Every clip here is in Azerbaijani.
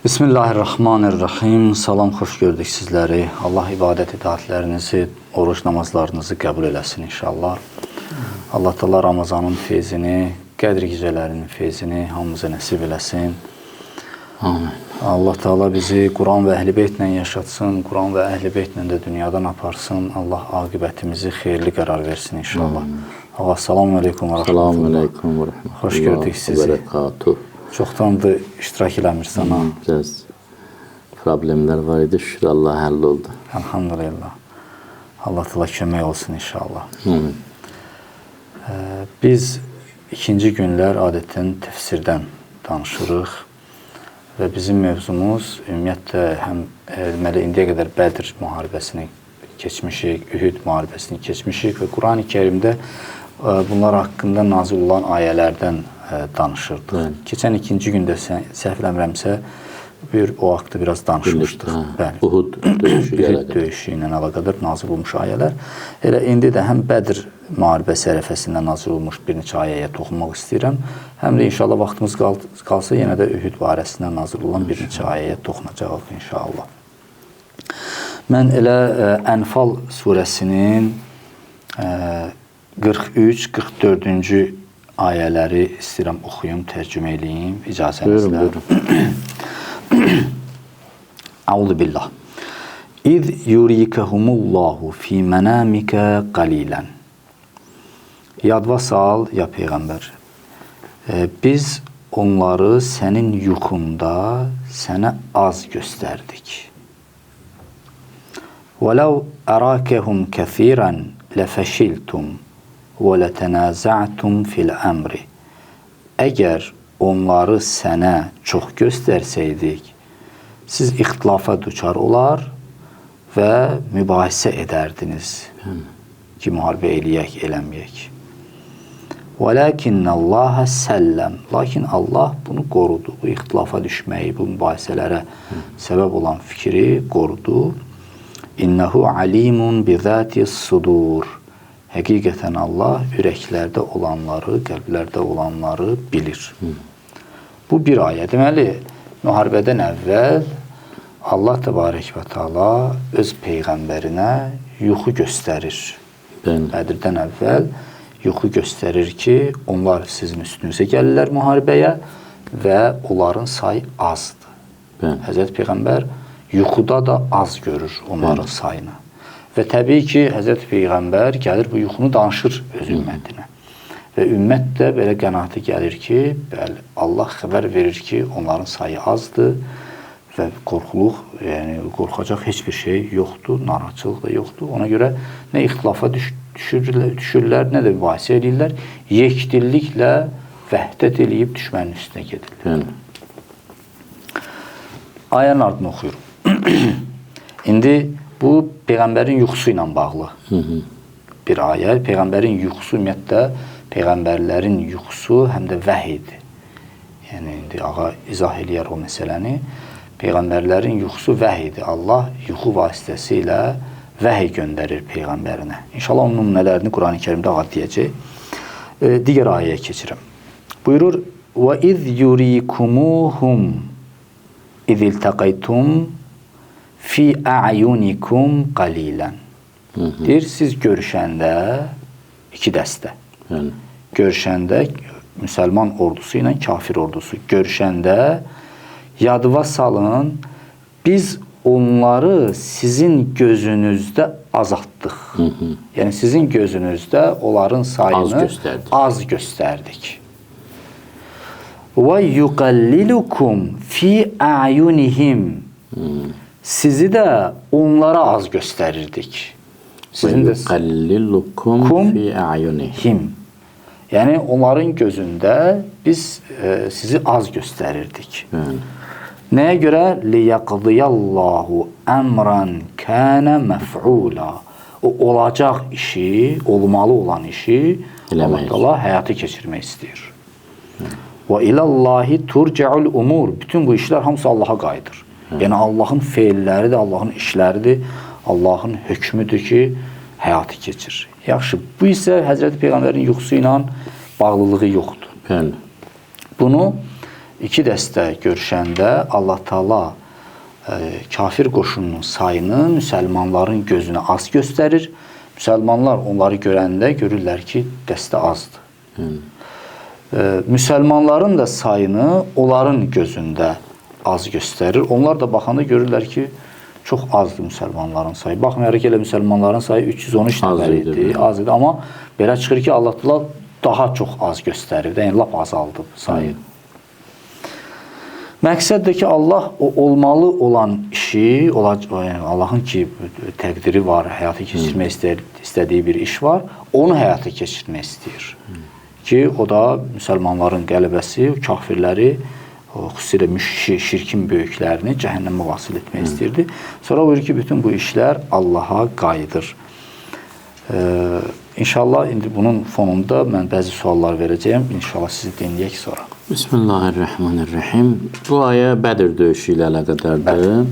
Bismillahirrahmanirrahim. Salam, xoş gördük sizləri. Allah ibadət itaatlərinizi, oruç namazlarınızı qəbul eləsin inşallah. Allah Teala Ramazanın feyzini, qədr gecələrinin feyzini hamımıza nəsib eləsin. Amin. Allah Teala bizi Quran və Əhl-i Beytlə yaşatsın, Quran və Əhl-i Beytlə də dünyadan aparsın. Allah aqibətimizi xeyirli qərar versin inşallah. Allah, selamun aleyküm və rəhmətullah. Selamun aleyküm və rəhmətullah. Xoş gördük sizi. Çoxdandır iştirak eləmirsən ha. Biraz problemlər var idi, şükür Allah həll oldu. Elhamdülillah. Allah Teala kömək olsun inşallah. Amin. Biz ikinci günlər adətən təfsirdən danışırıq və bizim mövzumuz ümumiyyətlə həm deməli indiyə qədər Bədr müharibəsini keçmişik, Ühud müharibəsini keçmişik və Quran-ı Kərimdə bunlar haqqında nazil olan ayələrdən danışırdıq. Keçən ikinci gündə səhv eləmirəmsə o haqda biraz danışmışdıq. Uhud döyüşü ilə əlaqədar nazil olmuş ayələr. Elə indi də həm Bədr müharibəsi ərəfəsində nazil olmuş bir neçə ayəyə toxunmaq istəyirəm. Həm də inşallah vaxtımız qalsa yenə də Ühud barəsində nazil olan bir neçə ayəyə toxunacağıq inşallah. Mən elə Ənfal surəsinin 43-44-cü ayələri istəyirəm oxuyum, tərcümə eləyim icazənizlə. Əuzu billah. İz yurikəhumullahu fi mənamikə qalilən. Yadva sal, ya Peyğəmbər. Biz onları sənin yuxunda sənə az göstərdik. وَلَوْ أَرَاكَهُمْ كَثِيرًا لَفَشِلْتُمْ وَلَتَنَازَعْتُمْ فِي الْأَمْرِ. Əgər onları sənə çox göstərsəydik, siz ixtilafa düçar olar və mübahisə edərdiniz ki, müharibə eləyək, eləməyək. وَلَكِنَّ اللّٰهَ سَلَّمْ. Lakin Allah bunu qorudu. Bu ixtilafa düşməyi, bu mübahisələrə səbəb olan fikri qorudu. İnnehu alimun bi zati sudur. Həqiqətən Allah ürəklərdə olanları, qəlblərdə olanları bilir. Bu bir ayə. Deməli, müharibədən əvvəl Allah təbarək və Teala öz peyğəmbərinə yuxu göstərir. Bədirdən əvvəl yuxu göstərir ki, onlar sizin üstünüzə gəlirlər müharibəyə və onların sayı azdır. Həzrət Peyğəmbər yuxuda da az görür onların sayını. Və təbii ki, Həzrət Peyğəmbər gəlir bu yuxunu danışır öz ümmətinə. Və ümmət də belə qənaətə gəlir ki, bəli, Allah xəbər verir ki, onların sayı azdır və qorxuluq, yəni qorxacaq heç bir şey yoxdur, narahatçılıq da yoxdur. Ona görə nə ixtilafa düşürlər, nə də mübahisə edirlər, yekdilliklə vəhdət eləyib düşmənin üstünə gedirlər. Ayənin ardını oxuyurum. İndi bu Peyğəmbərin yuxusu ilə bağlı bir ayə. Peyğəmbərin yuxusu ümumiyyətlə Peyğəmbərlərin yuxusu həm də vəhidir. Yəni indi ağa izah eləyər o məsələni. Peyğəmbərlərin yuxusu vəhidir. Allah yuxu vasitəsilə vəhi göndərir Peyğəmbərinə. İnşallah onun nümrələrini Quran-ı Kərimdə ağa deyəcək. Digər ayəyə keçirəm. Buyurur: "Və iz yurikumuhum iz iltaqaytum fi a'yunikum qalilan." Deyir, siz görüşəndə iki dəstə. Görüşəndə müsəlman ordusu ilə kafir ordusu görüşəndə yadıva salın, biz onları sizin gözünüzdə azaltdıq. Yəni sizin gözünüzdə onların sayını az göstərdik. Və yuqallilukum fi a'yunihim. Sizi də onlara az göstərirdik. Sizin də yuqallilukum fi a'yunihim. Yəni onların gözündə biz sizi az göstərirdik. Nəyə görə? Liyaqdiyallahu əmran kana maf'ula. O olacaq işi, olmalı olan işi Allah Teala həyata keçirmək istəyir. Və ilallahi turca'ul umur. Bütün bu işlər hamısı Allaha qayıdır. Yəni Allahın feilləridir, Allahın işləridir, Allahın hökmüdür ki, həyatı keçir. Yaxşı, bu isə Həzrəti Peyğəmbərin yuxusu ilə bağlılığı yoxdur. Bunu iki dəstə görüşəndə Allah Taala kafir qoşununun sayını müsəlmanların gözünə az göstərir. Müsəlmanlar onları görəndə görürlər ki, dəstə azdır. Müsəlmanların da sayını onların gözündə az göstərir. Onlar da baxanda görürlər ki, çox azdır müsəlmanların sayı. Baxmayaraq ki, elə müsəlmanların sayı 313 nəfər idi, az idi. Amma belə çıxır ki, Allah Taala daha çox az göstərir. Yəni, lap azaldı sayı. Məqsəddir ki, Allah o olmalı olan işi, Allahın ki, təqdiri var, həyata keçirmək istədiyi bir iş var, onu həyata keçirmək istəyir. Ki, o da müsəlmanların qələbəsi, kafirləri, xüsusilə şirkin böyüklərini cəhənnəmə vasil etmək istəyirdi. Sonra buyurur ki, bütün bu işlər Allaha qayıdır. İnşallah, indi bunun fonunda mən bəzi suallar verəcəyəm. İnşallah sizi dinləyək sonra. Bismillahirrahmanirrahim. Bu ayə Bədir döyüşü ilə əlaqədardır.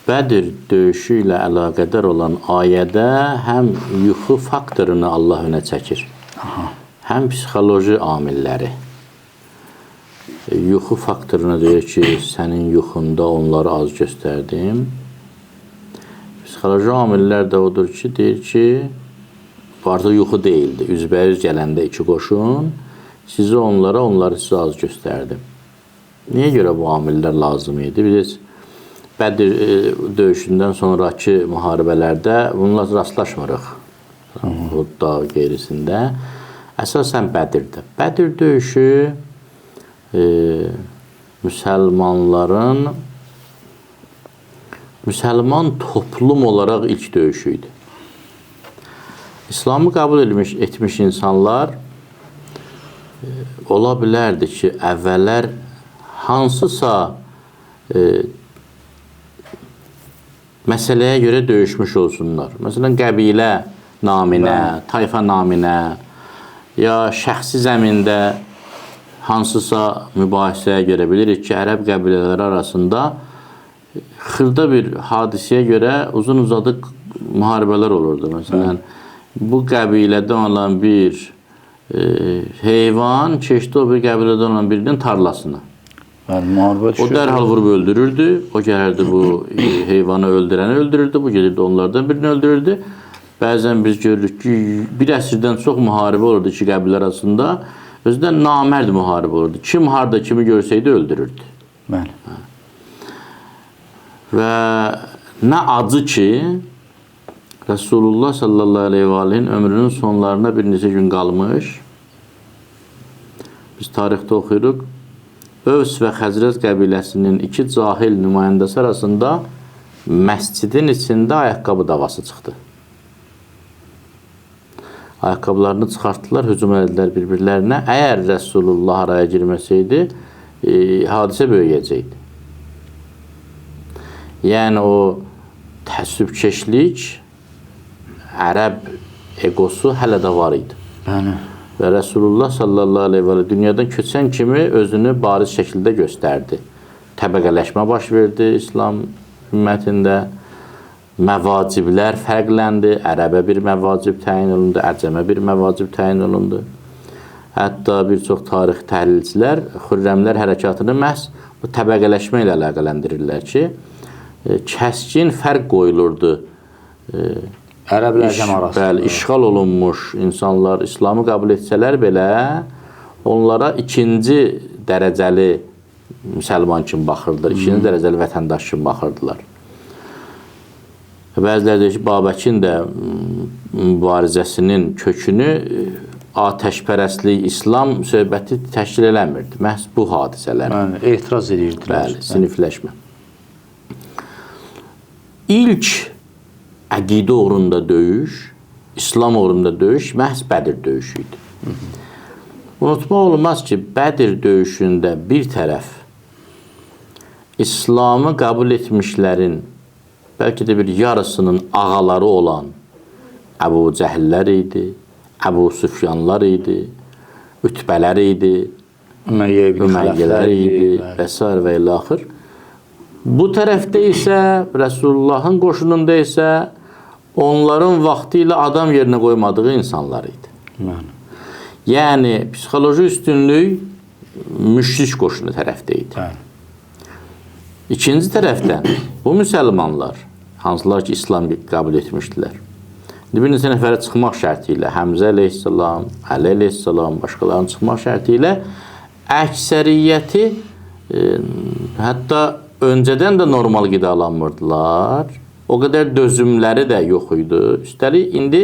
Bədir döyüşü ilə əlaqədar olan ayədə həm yuxu faktorunu Allah önə çəkir, həm psixoloji amilləri. Yuxu faktoruna deyir ki, sənin yuxunda onları az göstərdim. Psixoloji amillər də odur ki, deyir ki, bu artıq yuxu deyildi. Üzbəüz gələndə iki qoşun, sizi onlara, onları sizə az göstərdim. Niyə görə bu amillər lazım idi? Biz Bədir döyüşündən sonraki müharibələrdə bununla rastlaşmırıq. Hudda qeyrisində. Əsasən Bədirdə. Bədir döyüşü müsəlman toplum olaraq ilk döyüşü idi. İslamı qəbul etmiş insanlar ola bilərdi ki, əvvəllər hansısa məsələyə görə döyüşmüş olsunlar. Məsələn, qəbilə naminə, tayfa naminə, ya şəxsi zəmində hansısa mübahisəyə görə bilirik ki, ərəb qəbilələri arasında xırda bir hadisəyə görə uzun-uzadıq müharibələr olurdu. Məsələn, bu qəbilədə olan bir heyvan keçdi o bir qəbilədə olan birinin tarlasına. O dərhal vurub öldürürdü, o gələrdi bu heyvanı öldürəni öldürürdü, bu gedirdi onlardan birini öldürürdü. Bəzən biz görürük ki, bir əsrdən çox müharibə olurdu iki qəbilə arasında, özündən namərd müharibə olurdu. Kim harada kimi görsəydi öldürürdü. Bəli. Və nə acı ki, Resulullah sallallahu aleyhi və aleyhin ömrünün sonlarına bir neçə gün qalmış. Biz tarixdə oxuyuruq. Övs və Xəzrəz qəbiləsinin iki cahil nümayəndəsi arasında məscidin içində ayaqqabı davası çıxdı. Ayaqqabılarını çıxartdılar, hücum edildilər bir-birlərinə. Əgər Resulullah araya girməsəydi, hadisə böyüyəcəkdi. Yəni o təəssübkeşlik, ərəb egosu hələ də var idi. Və Resulullah sallallahu aleyhi və dünyadan köçən kimi özünü bariz şəkildə göstərdi. Təbəqələşmə baş verdi İslam ümmətində. Məvaciblər fərqləndi. Ərəbə bir məvacib təyin olundu, əcəmə bir məvacib təyin olundu. Hətta bir çox tarix təhlilçilər Xürrəmlər hərəkatını məhz bu təbəqələşmə ilə əlaqələndirirlər ki, kəskin fərq qoyulurdu. Ərəblərdən arasında. Bəli, işğal olunmuş insanlar İslamı qəbul etsələr belə onlara ikinci dərəcəli müsəlman kimi baxırdılar, ikinci dərəcəli vətəndaş kimi baxırdılar. Bəziləri deyir ki, Babəkin də mübarizəsinin kökünü atəşpərəstlik, İslam söhbəti təşkil eləmirdi. Məhz bu hadisələr. Etiraz edirdilər. Bəli, sinifləşmə. İlk əqidə uğrunda döyüş, İslam uğrunda döyüş məhz Bədir döyüşü idi. Unutmaq olmaz ki, Bədir döyüşündə bir tərəf İslamı qəbul etmişlərin bəlkə də bir yarısının ağaları olan Əbu Cəhillər idi, Əbu Süfyanlar idi, Ütbələr idi, Üməyyələr idi və s. və ilə axır. Bu tərəfdə isə, Resulullahın qoşununda isə onların vaxtı ilə adam yerinə qoymadığı insanlar idi. Yəni, psixoloji üstünlük müşrik qoşunu tərəfdə idi. Bəli. İkinci tərəfdən bu müsəlmanlar, hansılar ki, İslam qəbul etmişdilər. Bir neçə nəfərə çıxmaq şərti ilə, Həmzə əleyhissalam, Əli əleyhissalam, başqalarının çıxmaq şərti ilə əksəriyyəti hətta öncədən də normal qidalanmırdılar. O qədər dözümləri də yox idi. Üstəlik, indi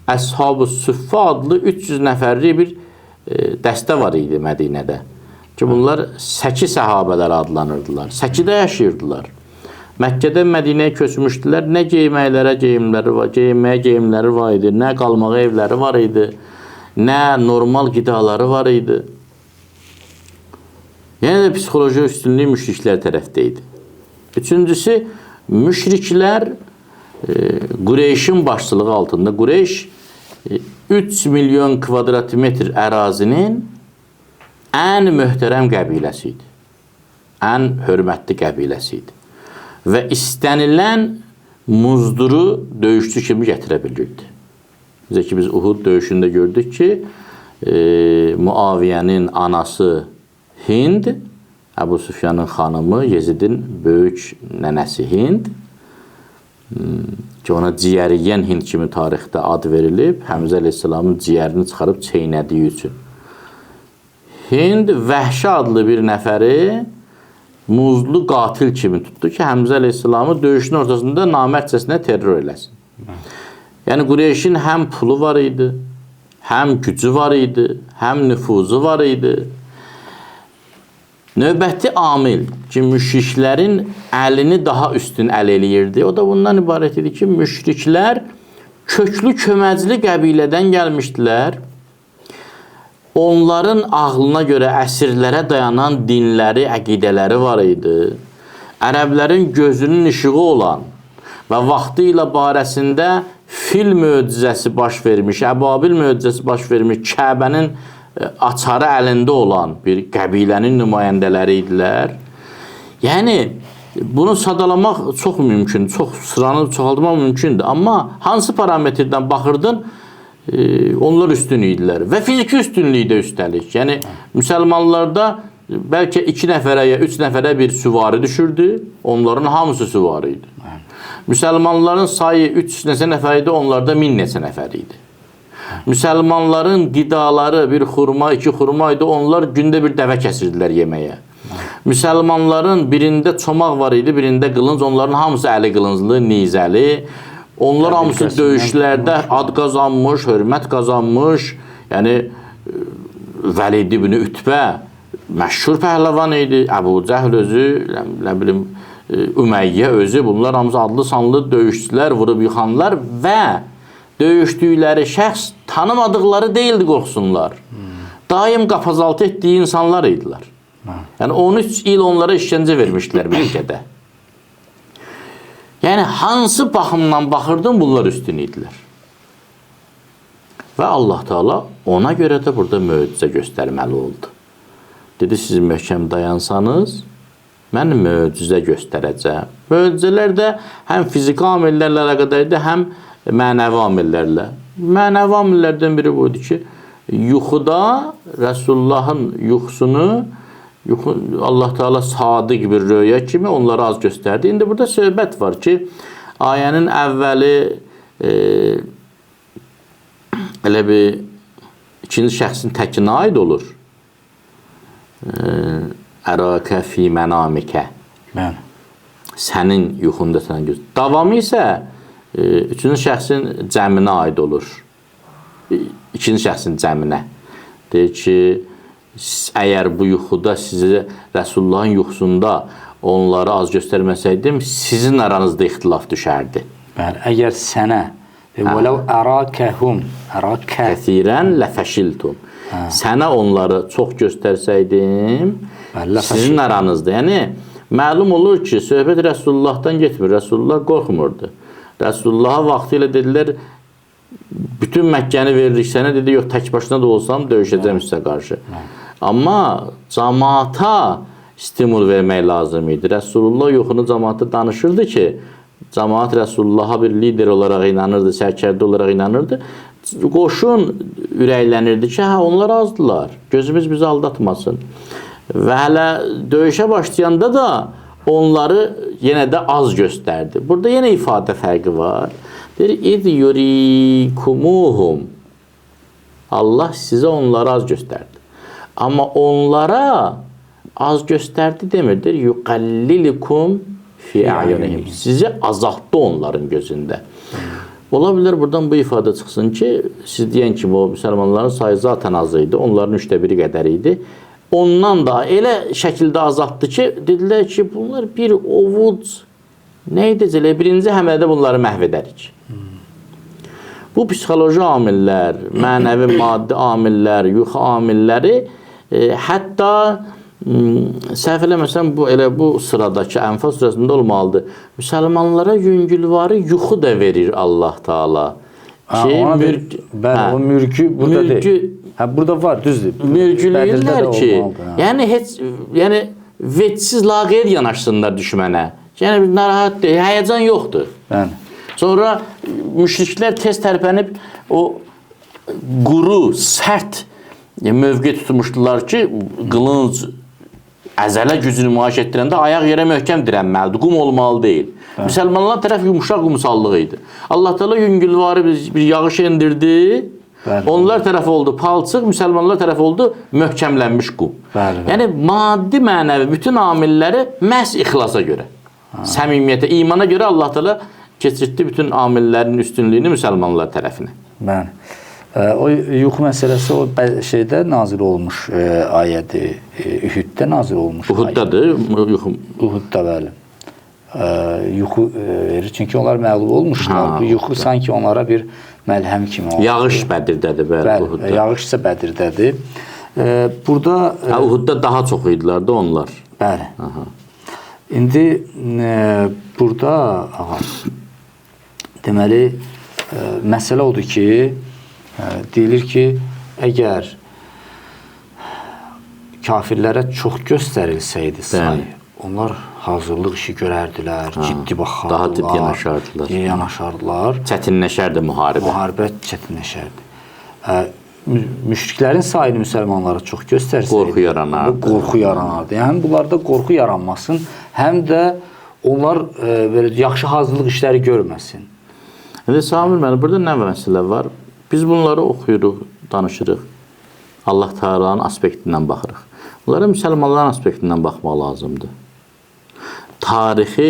Əshab-ı Süffə adlı 300 nəfərli bir dəstə var idi Mədinədə. Ki, bunlar Səki səhabələri adlanırdılar. Səkidə yaşayırdılar. Məkkədən Mədinəyə köçmüşdülər. Nə geyimləri var idi, nə qalmağa evləri var idi, nə normal qidaları var idi. Yəni də psixoloji üstünlük müşriklər tərəfdə idi. Üçüncüsü, müşriklər Qureyşin başçılığı altında, Qureyş 3 milyon kvadratmetr ərazinin ən möhtərəm qəbiləsi idi. Ən hörmətli qəbiləsi idi. Və istənilən muzduru döyüşçü kimi gətirə bilirdi. Bizə ki, biz Uhud döyüşündə gördük ki, Muaviyyənin anası Hind, Əbu Süfyanın xanımı, Yezidin böyük nənəsi Hind, ki, ona ciyəriyyən Hind kimi tarixdə ad verilib, Həmzə əleyhissalamın ciyərini çıxarıb çeynədiyi üçün. Hind Vəhşi adlı bir nəfəri muzlu qatil kimi tutdu ki, Həmzə əleyhissalamı döyüşün ortasında namərdsəsinə terror eləsin. Yəni, Qureyşin həm pulu var idi, həm gücü var idi, həm nüfuzu var idi. Növbəti amil ki, müşriklərin əlini daha üstün əl eləyirdi. O da bundan ibarət idi ki, müşriklər köklü köməcli qəbilədən gəlmişdilər. Onların ağlına görə əsrlərə dayanan dinləri, əqidələri var idi. Ərəblərin gözünün işığı olan və vaxtı ilə barəsində fil möcüzəsi baş vermiş, əbabil möcüzəsi baş vermiş, Kəbənin açarı əlində olan bir qəbilənin nümayəndələri idilər. Yəni, bunu sadalamaq çox mümkün, sıranı çoxaldmaq mümkündür. Amma hansı parametrdən baxırdın, onlar üstün idilər. Və fiziki üstünlüyü də üstəlik. Yəni, müsəlmanlarda bəlkə 2 nəfərə ya 3 nəfərə bir süvari düşürdü, onların hamısı süvari idi. Müsəlmanların sayı 3 neçə nəfər idi, onlarda 1000 neçə nəfər idi. Müsəlmanların qidaları bir xurma, 2 xurma idi, onlar gündə bir dəvə kəsirdilər yeməyə. Müsəlmanların birində çomaq var idi, birində qılınc, onların hamısı əli qılınclı, nizəli. Onlar hamısı döyüşlərdə ad qazanmış, hörmət qazanmış. Yəni, Vəlid ibn Ütbə məşhur pəhləvan idi, Əbu Cəhl özü, nə bilim, Üməyyə özü, bunlar hamısı adlı sanlı döyüşçülər, vurub yıxanlar və döyüşdükləri şəxs tanımadıqları deyildi, qorxsunlar. Daim qapazaltı etdiyi insanlar idilər. Yəni 13 il onlara işgəncə vermişdilər Məkkədə. Yəni hansı baxımdan baxırdın, bunlar üstün idilər. Və Allah Teala ona görə də burada möcüzə göstərməli oldu. Dedi, siz möhkəm dayansanız, mən möcüzə göstərəcəm. Möcüzələr də həm fiziki amillərlə əlaqədardır, həm mənəvi amillərlə. Mənəvi amillərdən biri budur ki, yuxuda Rəsulullahın yuxusunu Allah Teala sadiq bir röya kimi onlara az göstərdi. İndi burada söhbət var ki, ayənin əvvəli elə bir ikinci şəxsin təkinə aid olur. Ərəkə fi mənamikə. Sənin yuxunda sənə göz. Davamı isə üçüncü şəxsin cəminə aid olur. İkinci şəxsin cəminə. Deyir ki, əgər bu yuxuda sizi Rəsulullahın yuxusunda onları az göstərməsəydim, sizin aranızda ixtilaf düşərdi. Bəli, əgər sənə vələv ərakəhum kəthirən ləfəşiltum. Sənə onları çox göstərsəydim, sizin aranızda. Yəni, məlum olur ki, söhbət Rəsulullahdan getmir. Rəsulullah qorxmurdu. Rəsulullaha vaxtı ilə dedilər, bütün Məkkəni veririk sənə, dedi, yox, tək başına da olsam döyüşəcəm sizə qarşı. Amma cəmaata stimul vermək lazım idi. Rəsulullah yoxunu cəmaata danışırdı ki, cəmaat Rəsulullaha bir lider olaraq inanırdı, sərkərdə olaraq inanırdı. qoşun ürəklənirdi ki, hə, onlar azdılar. Gözümüz bizi aldatmasın. Və hələ döyüşə başlayanda da onları yenə də az göstərdi. Burada yenə ifadə fərqi var. Deyir, İd yurikumuhum. Allah sizə onları az göstərdi. Amma onlara az göstərdi demirdir. Yuqallilikum fi a'yunihim. Sizi azaltdı onların gözündə. Ola bilər buradan bu ifadə çıxsın ki, siz deyən kimi o müsəlmanların sayı zaten az idi. Onların 1/3 qədər idi. Ondan da elə şəkildə azaltdı ki, dedilər ki, bunlar bir ovud nə edəcəklər? Birinci həmlədə bunları məhv edərik. Bu psixoloji amillər, mənəvi maddi amillər, yuxu amilləri, hətta səhv eləməsəm bu sıradakı Ənfal surəsində olmalıdır. Müsəlmanlara yüngülvarı yuxu da verir Allah Taala. O mülkü burada deyil. Burada var, düzdür. Mülkülürlər ki, yəni vecsiz laqeyd yanaşsınlar düşmənə. Yəni narahat deyil, həyəcan yoxdur. Sonra müşriklər tez tərpənib o quru, sərt mövqe tutmuşdular ki, qılınc əzələ gücünü nümayiş etdirəndə ayaq yerə möhkəm dirənməlidir, qum olmalı deyil. Müsəlmanlar tərəf yumuşaq qumsallığı idi. Allah Teala yüngülvarı bir yağış endirdi. Onlar tərəf oldu palçıq, müsəlmanlar tərəf oldu möhkəmlənmiş qum. Yəni maddi, mənəvi bütün amilləri məhz ixlasa görə, səmimiyyətə, imana görə Allah Teala keçirtdi bütün amillərin üstünlüyünü müsəlmanlar tərəfinə. Bəli. O yuxu məsələsi o şeydə nazil olmuş ayədir. Ühuddə nazil olmuş. Uhuddadır yuxu. Uhudda bəli. Yuxu verir. Çünki onlar məğlub olmuşlar. Bu yuxu sanki onlara bir məlhəm kimi oldu. Yağış Bədirdədir bəli Uhudda. Yağış isə Bədirdədir. Burada Uhudda daha çox idilər də onlar. Bəli. İndi burada deməli məsələ odur ki, deyilir ki, əgər kafirlərə çox göstərilsəydi sayı, onlar hazırlıq işi görərdilər, ciddi baxardılar, daha ciddi yanaşardılar. Çətinləşərdi müharibə. Müharibə çətinləşərdi. Müşriklərin sayını müsəlmanlara çox göstərsəydi, qorxu yaranardı. Yəni, bunlarda qorxu yaranmasın, həm də onlar yaxşı hazırlıq işləri görməsin. Samir müəllim, burada nə məsələ var? Biz bunları oxuyuruq, danışırıq. Allah Teala'nın aspektindən baxırıq. Bunlara müsəlmanların aspektindən baxmaq lazımdır. Tarixi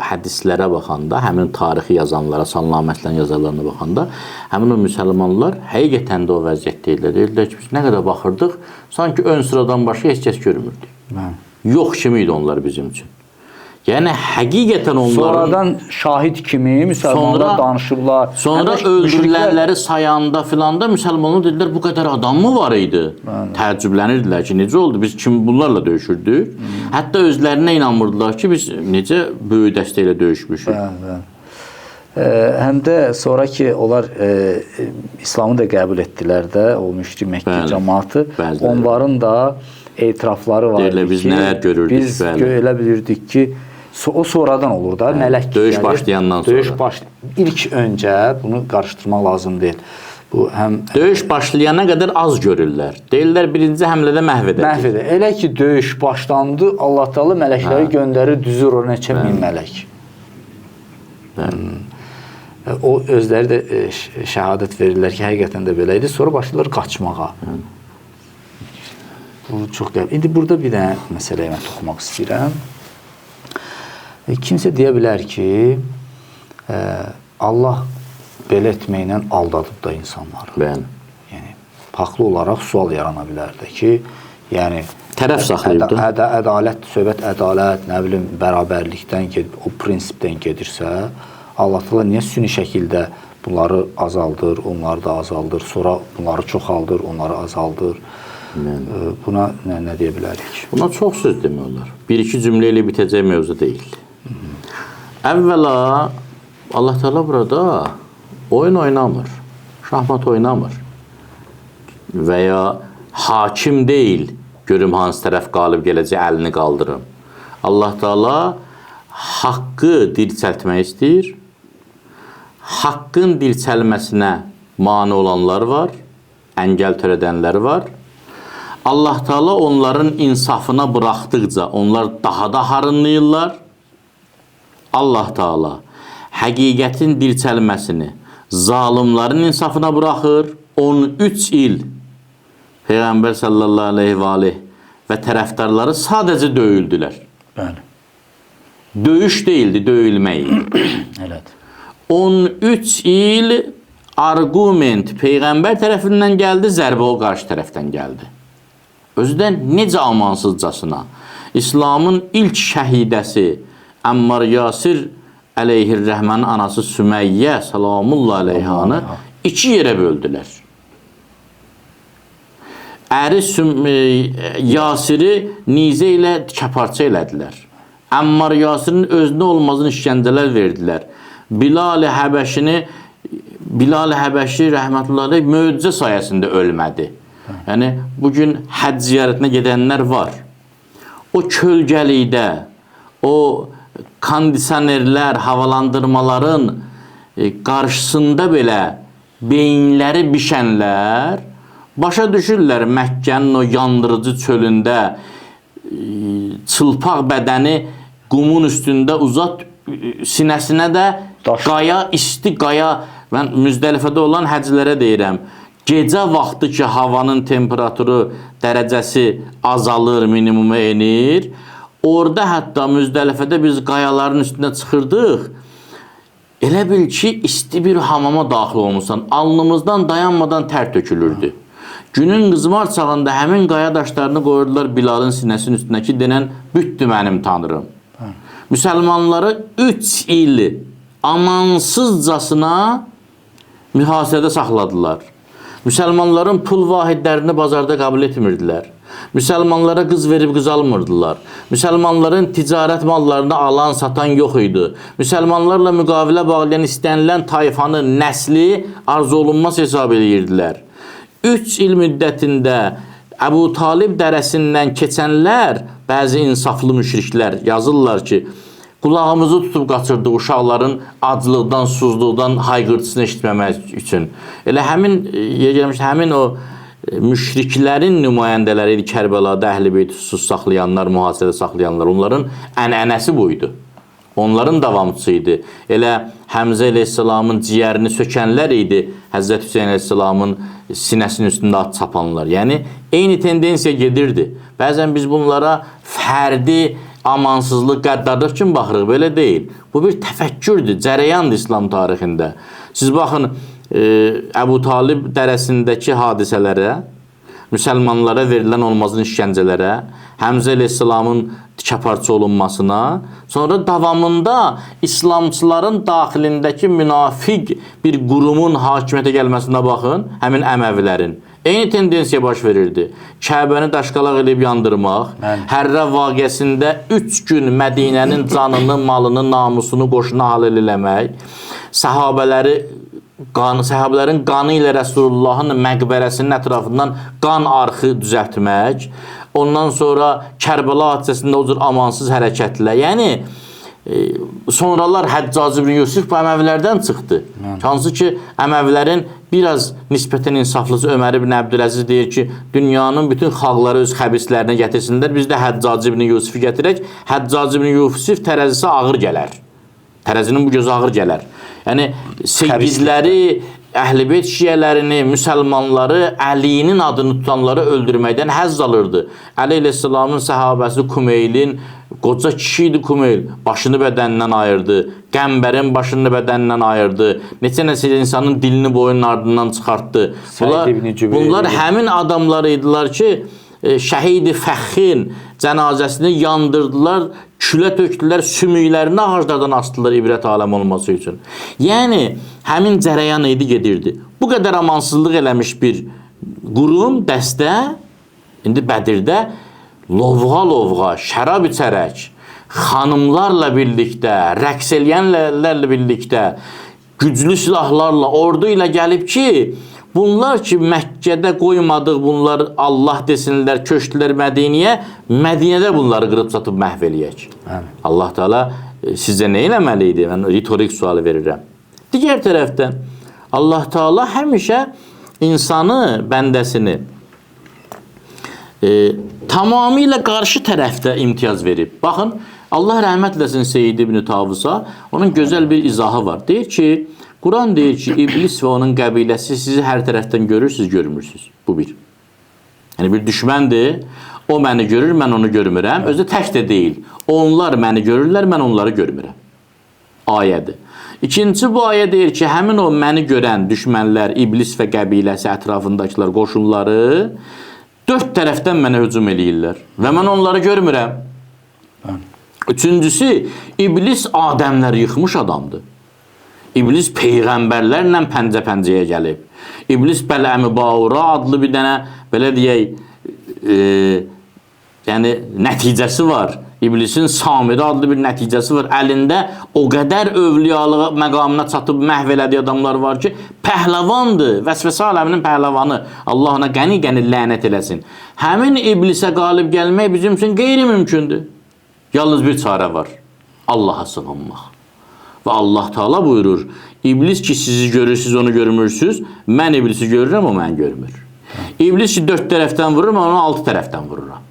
hədislərə baxanda, həmin tarixi yazanlara, sallamətlərin yazarlarına baxanda, həmin o müsəlmanlar həqiqətən də o vəziyyət deyirlər. Deyirlər ki, biz nə qədər baxırdıq, sanki ön sıradan başqa heç kəs görmürdük. Yox kimi idi onlar bizim üçün. Yəni, həqiqətən onların... Sonradan şahid kimi müsəlmanlar danışırlar. Sonra öldürülənləri sayanda filanda müsəlmanlar dedilər, bu qədər adam mı var idi? Təəccüblənirdilər ki, necə oldu? Biz kim bunlarla döyüşürdük? Hətta özlərinə inanmırdılar ki, biz necə böyük dəstə ilə döyüşmüşük. Həm də sonra ki, onlar İslamı da qəbul etdilər də, o müşrik Məkkə cəmaatı, onların da etirafları var idi ki, biz nələr görürdük? Biz elə bilirdik ki, o sonradan olur da, mələk döyüş başlayandan sonra. İlk öncə bunu qarışdırmaq lazım deyil. Döyüş başlayana qədər az görürlər. Deyirlər, birinci həmlədə məhv edəcək. Elə ki, döyüş başlandı, Allah Teala mələkləri göndərir, düzür o neçə min mələk. O özləri də şəhadət verirlər ki, həqiqətən də belə idi. Sonra başlayırlar qaçmağa. Bu çox qəbul. İndi burada bir dənə məsələyə mən toxunmaq istəyirəm. Kimsə deyə bilər ki, Allah belə etməklə aldadıb da insanları. Bəli. Yəni, haqlı olaraq sual yarana bilər də ki, yəni, tərəf saxlayıb da. Ədalət, söhbət ədalət, nə bilim, bərabərlikdən, o prinsipdən gedirsə, Allah Teala niyə süni şəkildə bunları azaldır, onları da azaldır, sonra bunları çoxaldır, onları azaldır. Buna nə deyə bilərik? Buna çox söz demək olar. Bir-iki cümlə ilə bitəcək mövzu deyil. Əvvəla, Allah Teala burada oyun oynamır, şahmat oynamır və ya hakim deyil, görüm hansı tərəf qalib gələcək, əlini qaldırın. Allah Teala haqqı dirçəltmək istəyir, haqqın dirçəlməsinə mane olanlar var, əngəl törədənlər var. Allah Teala onların insafına buraxdıqca onlar daha da harınlayırlar. Allah Teala həqiqətin dirçəlməsini zalimlərin insafına buraxır. 13 il Peyğəmbər sallallahu aleyhi və aleyh və tərəfdarları sadəcə döyüldülər. Bəli. Döyüş deyildi, döyülmək. Elədir. 13 il argument Peyğəmbər tərəfindən gəldi, zərbə o qarşı tərəfdən gəldi. Özüdən necə amansızcasına İslamın ilk şəhidəsi Əmmar Yasir əleyhir-rəhmənin anası Süməyyə salamullah aleyhanı iki yerə böldülər. Əri Yasiri nizə ilə kəparça elədilər. Əmmar Yasirin özünə olmazın işgəncələr verdilər. Bilal-i Həbəşi rəhmətullahi aleyh möcüzə sayəsində ölmədi. Yəni, bugün həcc ziyarətinə gedənlər var. O kölgəlikdə, o kondisionerlər, havalandırmaların qarşısında belə beyinləri bişənlər başa düşürlər Məkkənin o yandırıcı çölündə çılpaq bədəni qumun üstündə uzat, sinəsinə də qaya, isti qaya. Mən Müzdəlifədə olan həccilərə deyirəm, gecə vaxtı ki, havanın temperaturu dərəcəsi azalır, minimuma enir, orada hətta Müzdəlifədə biz qayaların üstünə çıxırdıq, elə bil ki, isti bir hamama daxil olmuşsan, alnımızdan dayanmadan tər tökülürdü. Günün qızmar çağında həmin qaya daşlarını qoyurdular Bilalın sinəsinin üstünə ki, denən bütdü mənim tanrım. Müsəlmanları 3 il amansızcasına mühasirədə saxladılar. Müsəlmanların pul vahidlərini bazarda qəbul etmirdilər. Müsəlmanlara qız verib qız almırdılar. Müsəlmanların ticarət mallarını alan, satan yox idi. Müsəlmanlarla müqavilə bağlayan istənilən tayfanın nəsli arzu olunmaz hesab edirdilər. 3 il müddətində Əbu Talib dərəsindən keçənlər, bəzi insaflı müşriklər yazırlar ki, qulağımızı tutub qaçırdı uşaqların acılıqdan, susuzluqdan hayqırtısını eşitməmək üçün. Elə həmin o müşriklərin nümayəndələri idi Kərbəlada Əhl-i-Beyt susuz saxlayanlar, mühasirədə saxlayanlar. Onların ənənəsi buydu. Onların davamçısı idi. Elə Həmzə əleyhissalamın ciyərini sökənlər idi Həzrət Hüseyin əleyhissalamın sinəsinin üstündə at çapanlar. Yəni, eyni tendensiya gedirdi. Bəzən biz bunlara fərdi amansızlıq, qəddarlıq kimi baxırıq, belə deyil. Bu bir təfəkkürdür, cərəyandır İslam tarixində. Siz baxın, Əbu Talib dərəsindəki hadisələrə, müsəlmanlara verilən olmazın işgəncələrə, Həmzə əleyhissalamın dikəparça olunmasına, sonra davamında İslamçıların daxilindəki münafiq bir qurumun hakimiyyətə gəlməsinə baxın, həmin Əməvilərin. Eyni tendensiya baş verirdi. Kəbəni daşqalaq edib yandırmaq, Hərrə vaqiəsində 3 gün Mədinənin canını, malını, namusunu qoşuna halil eləmək, səhabələrin qanı ilə Rəsulullahın məqbərəsinin ətrafından qan arxı düzəltmək, ondan sonra Kərbəla hadisəsində o cür amansız hərəkətlər. Yəni, sonralar Həccacı ibn Yusuf bu Əməvilərdən çıxdı. Hansı ki, Əməvilərin biraz nisbətən insaflısı Ömər ibn Əbdüləziz deyir ki, dünyanın bütün xalqları öz xəbislərinə gətirsinlər, biz də Həccacı ibn Yusufu gətirək. Həccacı ibn Yusuf tərəzisi ağır gələr. Tərəzinin bu gözü ağır gələr. Yəni, seyyidləri, Əhl-i-Beyt şiyələrini, müsəlmanları, Əlinin adını tutanları öldürməkdən həzz alırdı. Əli əleyhissalamın səhabəsi Kumeylin, qoca kişi idi Kumeyl, başını bədənindən ayırdı, Qəmbərin başını bədənindən ayırdı, neçə insanın dilini boyunun ardından çıxartdı. Bunlar həmin adamlar idilər ki, şəhid-i fəxrin cənazəsini yandırdılar, külə tökdülər, sümüklərini ağaclardan asdılar ibrət aləm olması üçün. Yəni, həmin cərəyan idi, gedirdi. Bu qədər amansızlıq eləmiş bir qurum, dəstə, indi Bədirdə lovğa-lovğa, şərab içərək, xanımlarla birlikdə, rəqs eləyənlərlə birlikdə, güclü silahlarla, ordu ilə gəlib ki, bunlar ki, Məkkədə qoymadıq, bunlar Allah desinlər, köçdülər Mədiniyə, Mədinədə bunları qırıb satıb məhv eləyək. Allah Teala sizcə nə eləməli idi? Mən ritorik sualı verirəm. Digər tərəfdən, Allah Teala həmişə insanı, bəndəsini tamamilə qarşı tərəfdə imtiyaz verib. Baxın, Allah rəhmət eləsin Seyyid İbn Tavusa, onun gözəl bir izahı var. Deyir ki, Quran deyir ki, iblis və onun qəbiləsi sizi hər tərəfdən görür, siz görmürsünüz. Bu bir. Yəni bir düşməndir, o məni görür, mən onu görmürəm. Özü tək də deyil. Onlar məni görürlər, mən onları görmürəm. Ayədir. İkincisi bu ayə deyir ki, həmin o məni görən düşmənlər, iblis və qəbiləsi, ətrafındakılar, qoşunları 4 tərəfdən mənə hücum eləyirlər və mən onları görmürəm. Üçüncüsü, iblis Adəmləri yıxmış adamdır. İblis peyğəmbərlərlə pəncə-pəncəyə gəlib. İblis Bələm-i Baura adlı bir dənə, belə deyək, yəni nəticəsi var. İblisin Samiri adlı bir nəticəsi var. Əlində o qədər övliyalığa məqamına çatıb məhv elədiyi adamlar var ki, pəhləvandır, vəsvəsə aləminin pəhləvanı. Allah ona qəni-qəni lənət eləsin. Həmin iblisə qalib gəlmək bizim üçün qeyri-mümkündür. Yalnız bir çarə var. Allaha sığınmaq. Və Allah Teala buyurur, iblis ki sizi görür, siz onu görmürsünüz, mən iblisi görürəm, o məni görmür. İblis ki 4 tərəfdən vurur, mən onu 6 tərəfdən vururam.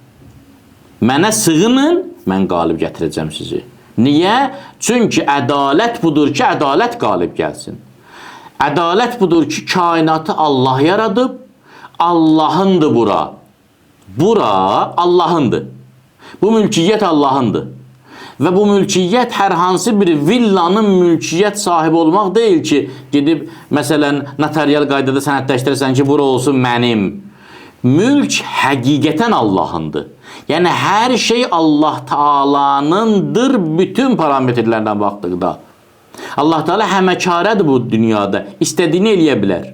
Mənə sığının, mən qalib gətirəcəm sizi. Niyə? Çünki ədalət budur ki, ədalət qalib gəlsin. Ədalət budur ki, kainatı Allah yaradıb, Allahındır bura. Bura Allahındır. Bu mülkiyyət Allahındır. Və bu mülkiyyət hər hansı bir villanın mülkiyyət sahibi olmaq deyil ki, gedib, məsələn, notarial qaydada sənədləşdirəsən ki, bura olsun mənim. Mülk həqiqətən Allahındır. Yəni, hər şey Allah Taalanındır bütün parametrlərdən baxdıqda. Allah Taala həməkarədir bu dünyada, istədiyini eləyə bilər.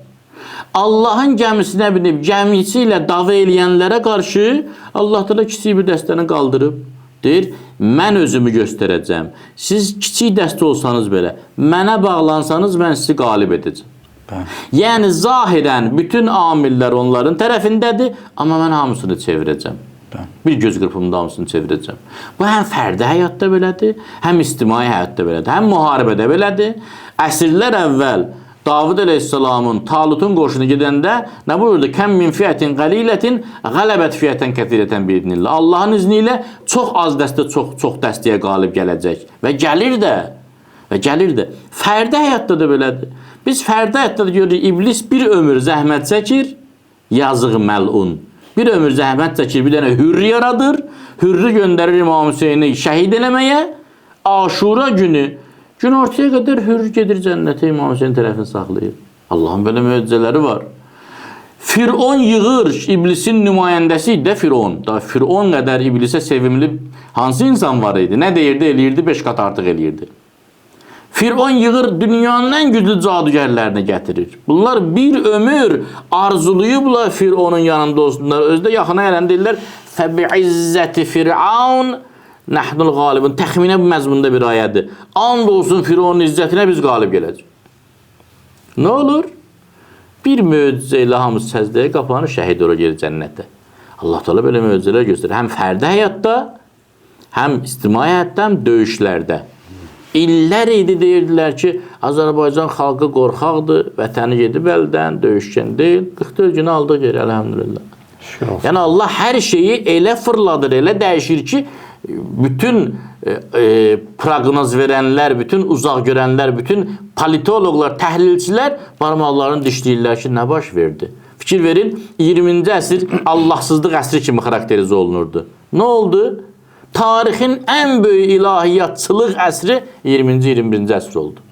Allahın gəmisinə binib, gəmisi ilə dava eləyənlərə qarşı Allah Taala kiçik bir dəstəni qaldırıb. Deyir, mən özümü göstərəcəm. Siz kiçik dəstə olsanız belə, mənə bağlansanız, mən sizi qalib edəcəm. Yəni, zahirən bütün amillər onların tərəfindədir, amma mən hamısını çevirəcəm. Bir göz qırpımında hamısını çevirəcəm. Bu, həm fərdi həyatda belədir, həm ictimai həyatda belədir, həm müharibədə belədir. Əsrlər əvvəl Davud əleyhissalamın Talutun qoşunu gedəndə nə buyurdu? Kəm min fiyyətin qəlilətin qələbət fiyyətən kətirətən biidnillah. Allahın izni ilə çox az dəstə çox dəstəyə qalib gələcək. Və gəlir də. Və gəlir də. Fərdi həyatda da belədir. Biz fərdi həyatda da görürük, iblis bir ömür zəhmət çəkir, yazıq məlun. Bir ömür zəhmət çəkir, bir dənə hürri yaradır. Hürri göndərir İmam Hüseyni şəhid eləməyə. Aşura günü gün ortaya qədər hürr gedir cənnətə, İmam Hüseyin tərəfini saxlayır. Allahın belə möcüzələri var. Firon yığır, iblisin nümayəndəsi idi də Firon. Firon qədər iblisə sevimli hansı insan var idi? Nə deyirdi, eləyirdi, 5 qat artıq eləyirdi. Firon yığır, dünyanın ən güclü cadugərlərini gətirir. Bunlar bir ömür arzuluyublar Fironun yanında olsunlar. Özdə yaxına gələn deyirlər, Fəbi'izzəti Fir'aun Nəhnul qalibun. Təxminə bu məzmunda bir ayədir. And olsun Fironun izzətinə biz qalib gələcək. Nə olur? Bir möcüzə ilə hamısı səzdəyə qapanır, şəhid ora gedir cənnətdə. Allah Teala belə möcüzələr göstərir. Həm fərdi həyatda, həm ictimai həyatda, həm döyüşlərdə. İllər idi deyirdilər ki, Azərbaycan xalqı qorxaqdır, vətəni gedib əldən, döyüşkən deyil. 44 günü aldıq geri, əlhəmdülillah. Yəni Allah hər şeyi elə fırladır, elə dəyişir ki, bütün proqnoz verənlər, bütün uzaq görənlər, bütün politoloqlar, təhlilçilər barmaqlarını dişləyirlər ki, nə baş verdi? Fikir verin, 20-ci əsr Allahsızlıq əsri kimi xarakterizə olunurdu. Nə oldu? Tarixin ən böyük ilahiyyatçılıq əsri 20-ci, 21-ci əsr oldu.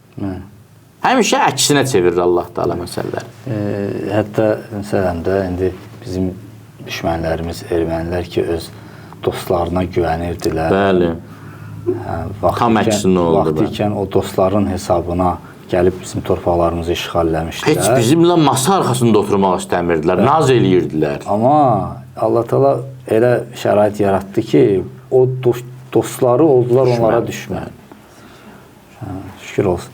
Həmişə əksinə çevirir Allah Teala məsələləri. Hətta məsələn də indi bizim düşmənlərimiz, ermənilər ki, öz dostlarına güvənirdilər. Bəli. Tam əksinə oldu. Vaxtikən o dostların hesabına gəlib bizim torpaqlarımızı işğal eləmişdilər. Heç bizimlə masa arxasında oturmaq istəmirdilər, naz eləyirdilər. Amma Allah Teala elə şərait yaratdı ki, o dostları oldular onlara düşmən. Şükür olsun.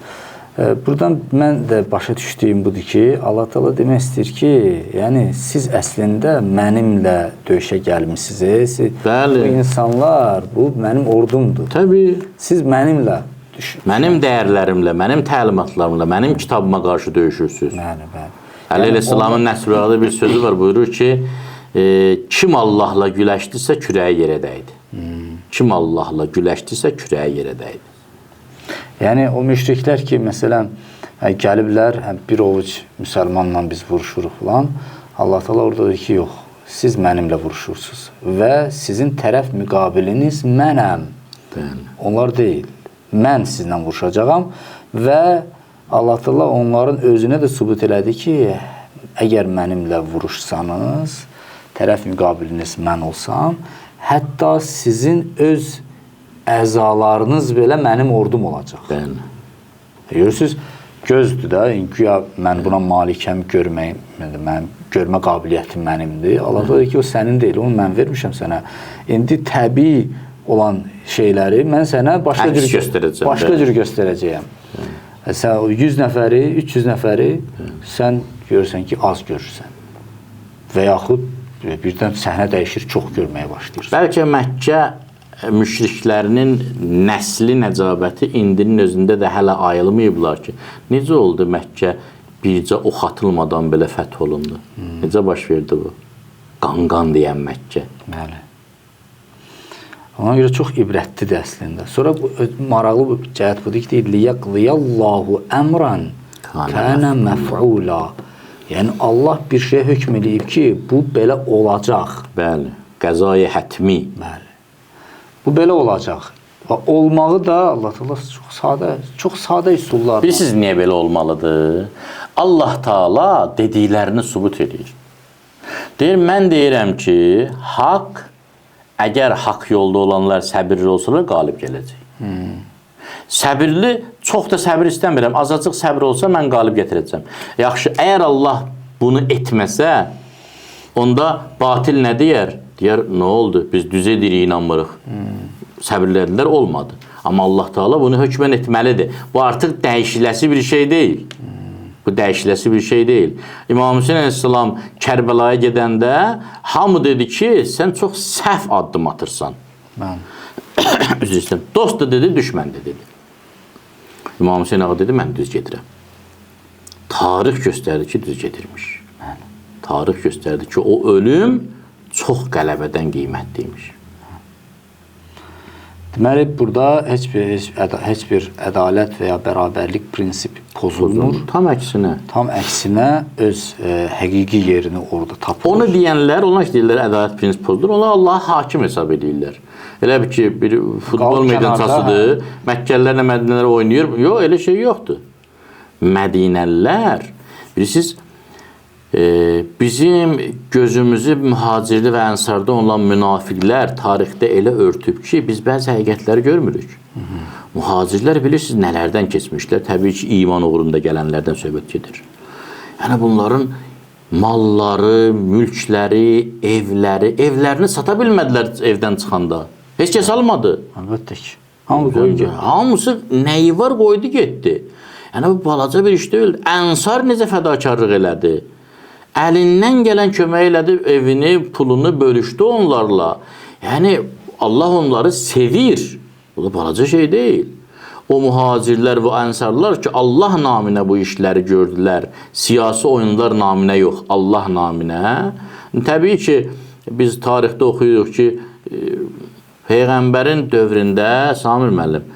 Buradan mən də başa düşdüyüm budur ki, Allah Teala demək istəyir ki, yəni siz əslində mənimlə döyüşə gəlmisiniz. Bu insanlar, bu mənim ordumdur. Təbii. Siz mənimlə Mənim dəyərlərimlə, mənim təlimatlarımla, mənim kitabıma qarşı döyüşürsünüz. Bəli. Əli Əleyhisselamın Nəsrədə bir sözü var, buyurur ki, kim Allahla güləşdirsə kürəyi yerə dəydi. Kim Allahla güləşdirsə kürəyi yerə dəydi. Yəni o müşriklər ki, məsələn, gəliblər, bir ovuc müsəlmanla biz vuruşuruq falan, Allah Teala orada deyir ki, yox, siz mənimlə vuruşursunuz və sizin tərəf müqabiliniz mənəm. Onlar deyil. Mən sizlə vuruşacağam və Allah Teala onların özünə də sübut elədi ki, əgər mənimlə vuruşsanız, tərəf müqabiliniz mən olsam, hətta sizin öz əzalarınız belə mənim ordum olacaq. Görürsünüz, gözdür da, güya mən buna malikəm, mənim görmə qabiliyyətim mənimdir. Allah da deyir ki, o sənin deyil, onu mən vermişəm sənə. İndi təbii olan şeyləri mən sənə başqa cür göstərəcəyəm. Sən 100 nəfəri, 300 nəfəri sən görürsən ki, az görürsən. Və yaxud birdən səhnə dəyişir, çox görməyə başlayırsan. Bəlkə Məkkə müşriklərinin nəsli nəcabəti indinin özündə də hələ ayılmayıblar ki, necə oldu Məkkə bircə ox atılmadan belə fəth olundu? Necə baş verdi bu? Qanqan deyən Məkkə. Bəli. Ona görə çox ibrətlidir əslində. Sonra maraqlı bir cəhət budur ki, liyəqliyallahu əmran kənə məf'ula. Yəni Allah bir şey hökm edib ki, bu belə olacaq. Bəli. Qəzai hətmi. Bəli. Bu belə olacaq. Və olmağı da Allah Teala çox sadə üsullarla. Bilirsiniz niyə belə olmalıdır? Allah Teala dediklərini sübut edir. Deyir, mən deyirəm ki, haqq, əgər haqq yolda olanlar səbirli olsalar, qalib gələcək. Səbirli, çox da səbir istəmirəm. Azacıq səbir olsa, mən qalib gətirəcəm. Yaxşı, əgər Allah bunu etməsə, onda batil nə deyər? Deyər, nə oldu? Biz düz edirik, inanmırıq. Səbirlədilər, olmadı. Amma Allah Teala bunu hökmən etməlidir. Bu artıq dəyişiləsi bir şey deyil. Bu dəyişiləsi bir şey deyil. İmam Hüseyin Aleyhisselam Kərbəlaya gedəndə hamı dedi ki, sən çox səhv addım atırsan. Üzr istəyirəm. Dost da dedi, düşmən də dedi. İmam Hüseyin ağa dedi, mən düz gedirəm. Tarix göstərdi ki, düz gedirmiş. Tarix göstərdi ki, o ölüm çox qələbədən qiymətliymiş. Deməli, burada heç bir ədalət və ya bərabərlik prinsipi pozulmur. Tam əksinə. Tam əksinə öz həqiqi yerini orada tapılır. Onu deyənlər, onlar ki, deyirlər, ədalət prinsipi pozulur, onlar Allah'a hakim hesab edirlər. Elə bir ki, bir futbol meydançasıdır, Məkkəlilərlə Mədinələr oynayır. Yox, elə şey yoxdur. Mədinəlilər, bilirsiniz, bizim gözümüzü mühacirli və ənsarda olan münafiqlər tarixdə elə örtüb ki, biz bəzi həqiqətləri görmürük. Mühacirlər bilirsiniz nələrdən keçmişlər? Təbii ki, iman uğrunda gələnlərdən söhbət gedir. Yəni bunların malları, mülkləri, evlərini sata bilmədilər evdən çıxanda. Heç kəs almadı. Əlbəttə ki. Hamısı nəyi var qoydu getdi. Yəni bu balaca bir iş deyil. Ənsar necə fədakarlıq elədi? Əlindən gələn kömək elədi, evini, pulunu bölüşdü onlarla. Yəni, Allah onları sevir. Bu da balaca şey deyil. O mühacirlər və ənsarlar ki, Allah naminə bu işləri gördülər. Siyasi oyunlar naminə yox, Allah naminə. Təbii ki, biz tarixdə oxuyuruq ki, Peyğəmbərin dövründə, Samir müəllim,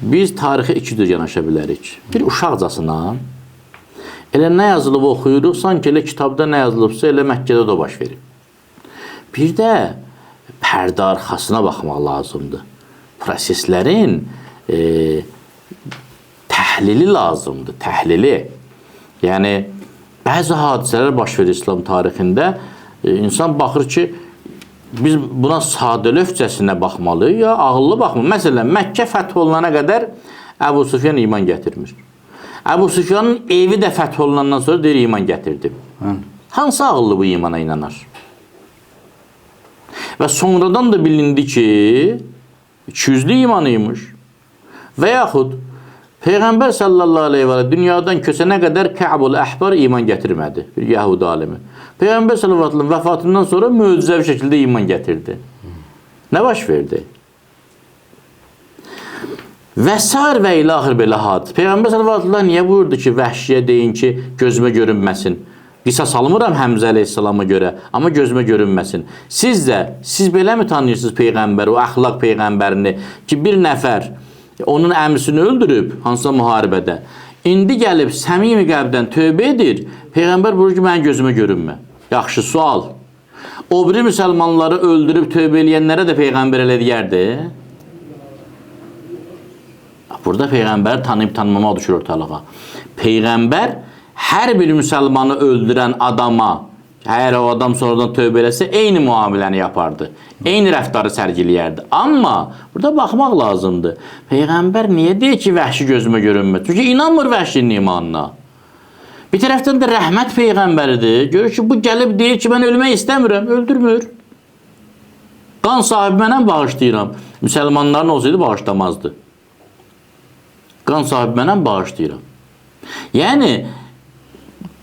biz tarixə iki cür yanaşa bilərik. Bir uşaqcasına, elə nə yazılıb oxuyuruq, sanki elə kitabda nə yazılıbsa, elə Məkkədə də baş verib. Bir də pərdə arxasına baxmaq lazımdır. Proseslərin təhlili lazımdır, təhlili. Yəni, bəzi hadisələr baş verir İslam tarixində. İnsan baxır ki, biz buna sadəlövcəsinə baxmalıyıq, ya ağıllı baxmalıyıq. Məsələn, Məkkə fəth olunana qədər Əbu Süfyan iman gətirmir. Əbu Süfyanın evi də fəth olunandan sonra deyir, iman gətirdim. Hansı ağıllı bu imana inanar? Və sonradan da bilindi ki, 200'lü imanıymış. Və yaxud Peyğəmbər sallallahu aleyhi və dünyadan köçənə qədər Kə'bul Əhbar iman gətirmədi. Bir Yahudi alimi. Peyğəmbər sallallahu aleyhi və vəfatından sonra möcüzəvi şəkildə iman gətirdi. Nə baş verdi? Və sair və ilahir belə hadis. Peyğəmbər sallallahu əleyhi və səlləm niyə buyurdu ki, vəhşiyə deyin ki, gözümə görünməsin. Qisas almıram Həmzə əleyhissalama görə, amma gözümə görünməsin. Siz beləmi tanıyırsınız Peyğəmbəri, o əxlaq Peyğəmbərini ki, bir nəfər onun əmrisini öldürüb, hansısa müharibədə, indi gəlib səmimi qəlbdən tövbə edir, Peyğəmbər buyurur ki, mənim gözümə görünmə. Yaxşı, sual. O biri müsəlmanları öldürüb tövbə eləyənlərə də Peyğəmbər elə deyərdi. Burada Peyğəmbər tanıyıb tanımamaq düşür ortalığa. Peyğəmbər hər bir müsəlmanı öldürən adama, əgər o adam sonradan tövbə eləsə, eyni müamiləni yapardı. Eyni rəftarı sərgiləyərdi. Amma burada baxmaq lazımdır. Peyğəmbər niyə deyir ki, vəhşi gözümə görünmür? Çünki inanmır vəhşinin imanına. Bir tərəfdən də rəhmət Peyğəmbəridir. Görür ki, bu gəlib deyir ki, mən ölmək istəmirəm, öldürmür. Qan sahibi mənəm bağışlayıram. Müsəlmanların olsaydı bağışlamazdı. Qan sahibi mənəm bağışlayıram. Yəni,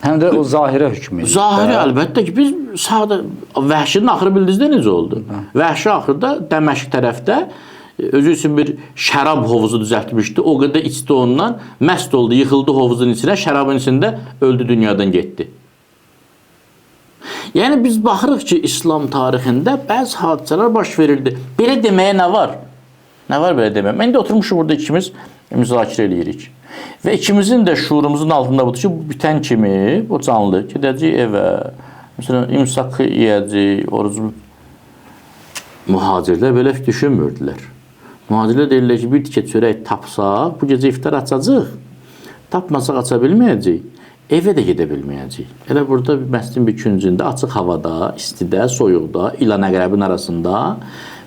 həm də o zahirə hükmü. Zahiri əlbəttə ki, biz sadə vəhşinin axırı bildinizdə necə oldu? Vəhşi axırda Dəməşq tərəfdə özü üçün bir şərab hovuzu düzəltmişdi. O qədər içdi ondan, məst oldu, yıxıldı hovuzun içinə, şərabın içində öldü, dünyadan getdi. Yəni biz baxırıq ki, İslam tarixində bəzi hadisələr baş verildi. Belə deməyə nə var? Nə var belə deməyə? Mən də oturmuşum burada ikimiz müzakirə eləyirik. Və ikimizin də şuurumuzun altında budur ki, bu bitən kimi, o canlı, gedəcək evə, məsələn, imsakı yeyəcək, orucu. Mühacirlər belə düşünmürdülər. Mühacirlər deyirlər ki, bir tikə çörək tapsaq, bu gecə iftar açacaq. Tapmasaq aça bilməyəcək. Evə də gedə bilməyəcək. Elə burada məscidin bir küncündə, açıq havada, istidə, soyuqda, ilan əqrəbin arasında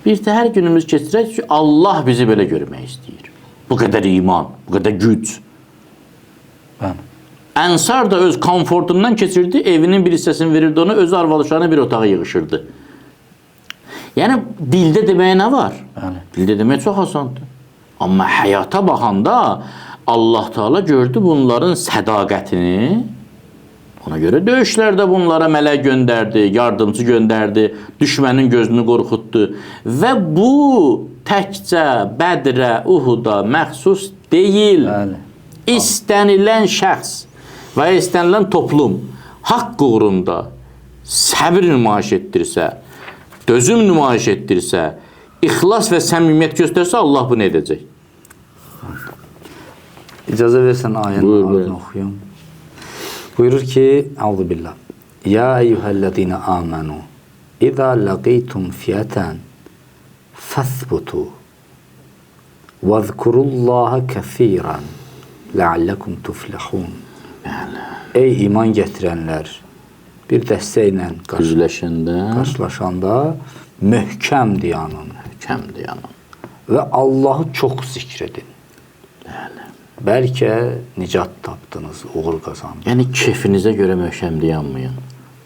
bir də hər günümüz keçirək ki, Allah bizi belə görmək istəyir. Bu qədər iman, bu qədər güc. Ənsar da öz komfortundan keçirdi, evinin bir hissəsini verirdi ona, öz arvalışlarına bir otağa yığışırdı. Yəni, dildə deməyə nə var? Dildə demək çox asandır. Amma həyata baxanda Allah Teala gördü bunların sədaqətini. Ona görə döyüşlərdə bunlara mələk göndərdi, yardımcı göndərdi, düşmənin gözünü qorxutdu. Və bu təkcə Bədrə, Uhuda məxsus deyil. İstənilən şəxs və istənilən toplum haqq uğrunda səbir nümayiş etdirsə, dözüm nümayiş etdirsə, ixlas və səmimiyyət göstərsə, Allah bunu edəcək. İcazə versən ayənin ardını oxuyum. Buyurur ki, Əuzubillah. Ya eyyuhəllədinə amanu, İzə ləqiytum fiyətən, fəthbutu, vəzkurullaha kəthirən, ləalləkum tufləhun. Ey iman gətirənlər, bir dəstəklə qarşılaşanda möhkəm dayanın. Və Allahı çox zikr edin. Bəlkə nicat tapdınız, uğur qazandınız. Yəni kefinizə görə möhkəm dayanmayın.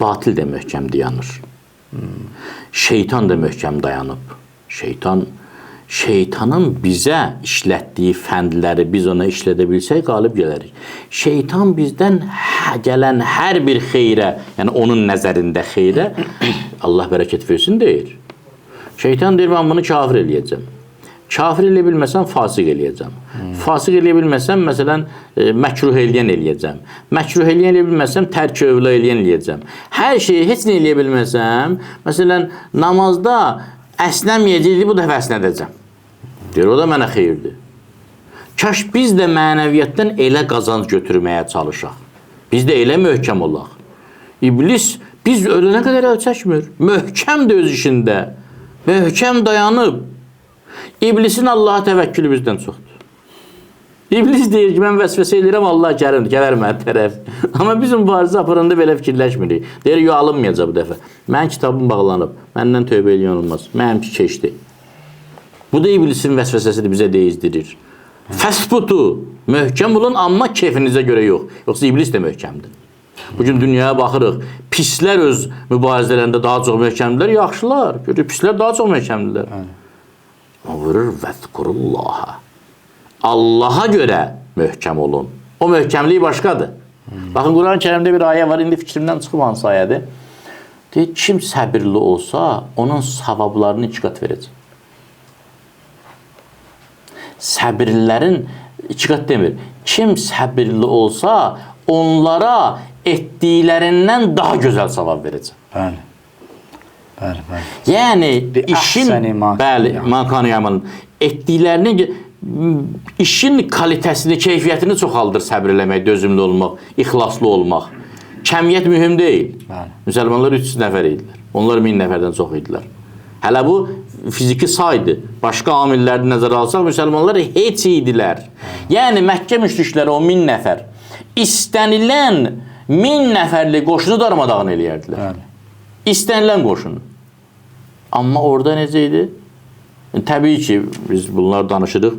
Batil də möhkəm dayanır. Şeytan da möhkəm dayanıb. Şeytanın bizə işlətdiyi fəndləri biz ona işlədə bilsək, qalib gələrik. Şeytan bizdən gələn hər bir xeyrə, yəni onun nəzərində xeyrə, Allah bərəkət versin deyir. Şeytan deyir, mən bunu kafir eləyəcəm. Kafir eləyə bilməsəm, fasıq eləyəcəm. Fasıq eləyə bilməsəm, məsələn, məkruh eləyən eləyəcəm. Məkruh eləyən eləyə bilməsəm, tərk övlə eləyən eləyəcəm. Hər şeyi heç nə eləyə bilməsəm, məsələn, namazda əsnəməyəcəkdir, bu dəfə əsnədəcəm. Deyir, o da mənə xeyirdir. Kaş biz də mənəviyyatdan elə qazanc götürməyə çalışaq. Biz də elə möhkəm olaq. İblis biz ölənə qədər əl çəkmir. Möhkəmdir öz işində. Möhkəm dayanıb. İblisin Allaha təvəkkülü bizdən çoxdur. İblis deyir ki, mən vəsvəsə eləyirəm, Allah gəlir mənə tərəf. Amma bizim mübarizə aparanda belə fikirləşmirik. Deyir, yo, alınmayacaq bu dəfə. Mənim kitabım bağlanıb, məndən tövbə eləyən olmaz. Mənimki keçdi. Bu da iblisin vəsvəsəsidir, bizə deyizdirir. Fəsbutu, möhkəm olun, amma kefinizə görə yox. Yoxsa iblis də möhkəmdir. Bugün dünyaya baxırıq, pislər öz mübarizələrində daha çox möhkəmdirlər, yaxşılar. Görür, pislər daha çox möhkəmdirlər. O vurur, vəzkurullaha. Allaha görə möhkəm olun. O möhkəmliyi başqadır. Baxın, Quran-ı Kərimdə bir ayə var, indi fikrimdən çıxıb hansı ayədir. Deyir, kim səbirli olsa, onun savablarını 2 qat verəcək. səbirlərin iki qat demir. Kim səbirli olsa, onlara etdiklərindən daha gözəl savab verəcək. Bəli. Bəli, bəli. Yəni işin əhsəni ma bəli, makanı yamalın etdiklərini işin kalitəsini, keyfiyyətini çoxaldır səbir eləmək, dözümlü olmaq, ixlaslı olmaq. Kəmiyyət mühüm deyil. Bəli. Müsəlmanlar 300 nəfər idilər. Onlar 1000 nəfərdən çox idilər. Hələ bu fiziki saydı. Başqa amilləri nəzərə alsaq, müsəlmanlar heç idilər. Yəni Məkkə müşrikləri o 1000 nəfər istənilən 1000 nəfərlik qoşunu darmadağın eləyərdilər. Bəli. İstənilən qoşunu. Amma orada necə idi? Təbii ki, biz bunlar danışırıq.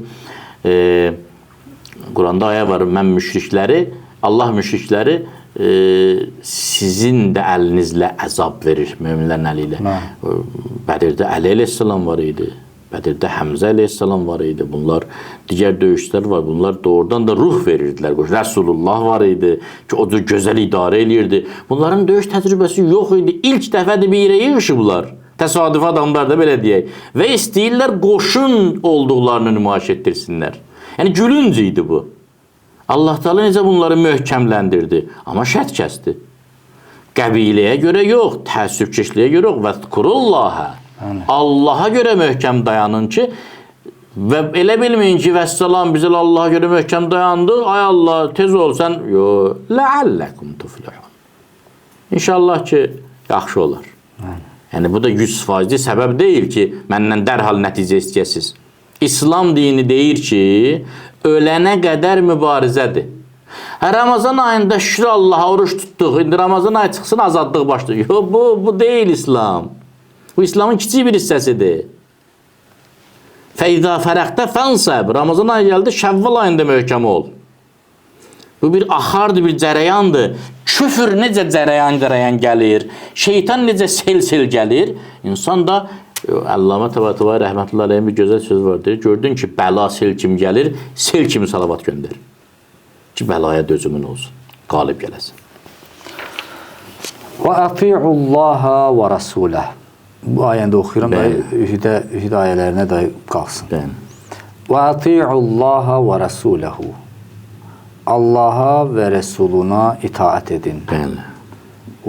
Quranda ayə var, mən müşrikləri, Allah müşrikləri sizin də əlinizlə əzab verir möminlərin əli ilə. Bədirdə Əli əleyhissalam var idi. Bədirdə Həmzə əleyhissalam var idi. Bunlar digər döyüşçülər var. Bunlar doğrudan da ruh verirdilər. Rəsulullah var idi ki, o da gözəl idarə eləyirdi. Bunların döyüş təcrübəsi yox idi. İlk dəfədir bir yerə yığışıblar. Təsadüf adamlar da belə deyək. Və istəyirlər qoşun olduqlarını nümayiş etdirsinlər. Yəni gülünc idi bu. Allah Teala necə bunları möhkəmləndirdi. Amma şərt kəsdi. Qəbiləyə görə yox, təəssübkeşliyə görə yox. Və zkurullahə. Allaha görə möhkəm dayanın ki, və elə bilməyin ki, vəssalam bizə Allaha görə möhkəm dayandı. Ay Allah, tez ol sən. Yox, ləalləkum tuflihun. İnşallah ki, yaxşı olar. Yəni bu da 100% səbəb deyil ki, məndən dərhal nəticə istəyəsiz. İslam dini deyir ki, ölənə qədər mübarizədir. Ramazan ayında şükür Allaha oruç tutduq. İndi Ramazan ayı çıxsın, azadlıq başlayır. Yox, bu deyil İslam. Bu İslamın kiçik bir hissəsidir. Fəizə fərəqdə fənsəb. Ramazan ayı gəldi, Şəvval ayında möhkəm ol. Bu bir axardır, bir cərəyandır. Küfür necə cərəyan gəlir, şeytan necə sel gəlir. İnsan da, Allamə Təbatəvə rəhmətullah aleyhin bir gözəl söz vardır. Gördün ki, bəla sel kimi gəlir, sel kimi salavat göndər. Ki, bəlaya dözümün olsun, qalib gələsin. Və əti'ullaha və rasuləh. Bu ayəndə oxuyuram da, ühüd ayələrinə də qalsın. Və əti'ullaha və rasuləhu. Allaha və Rəsuluna itaət edin. Bəli.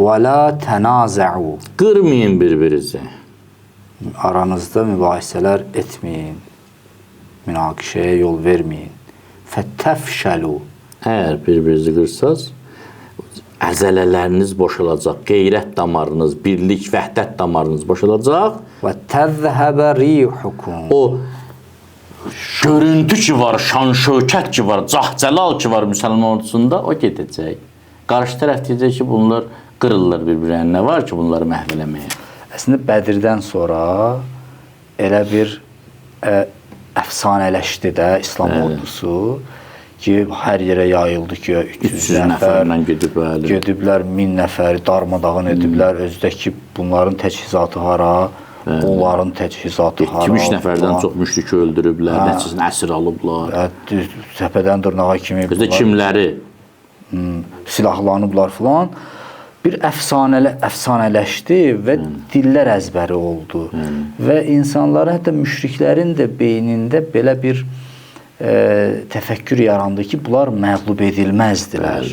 Və la tənazə'u. Qırmayın bir-birinizi. Aranızda mübahisələr etməyin. Münaqişəyə yol verməyin. Fəttəfşəlu. Əgər bir-birinizi qırsaz, əzələləriniz boşalacaq, qeyrət damarınız, birlik, vəhdət damarınız boşalacaq. Və təzhəbə rihukum. O görüntü ki var, şan-şökət ki var, cah-cəlal ki var müsəlman ordusunda, o gedəcək. Qarşı tərəf deyəcək ki, bunlar qırırlar bir-birinə. Nə var ki, bunları məhv eləməyə? Əslində, Bədirdən sonra elə bir əfsanələşdi də İslam ordusu ki, hər yerə yayıldı ki, 300 nəfər gediblər, 1000 nəfəri darmadağın ediblər. Özdəki bunların təchizatı hara? Onların təchizatı hara? 2-3 nəfərdən çox müşriki öldürüblər, nəticəsini əsir alıblar. Təpədən dırnağa kimi. Bizdə kimləri? Silahlanıblar filan. Bir əfsanələşdi və dillər əzbəri oldu. Və insanların, hətta müşriklərin də beynində belə bir təfəkkür yarandı ki, bunlar məğlub edilməzdilər.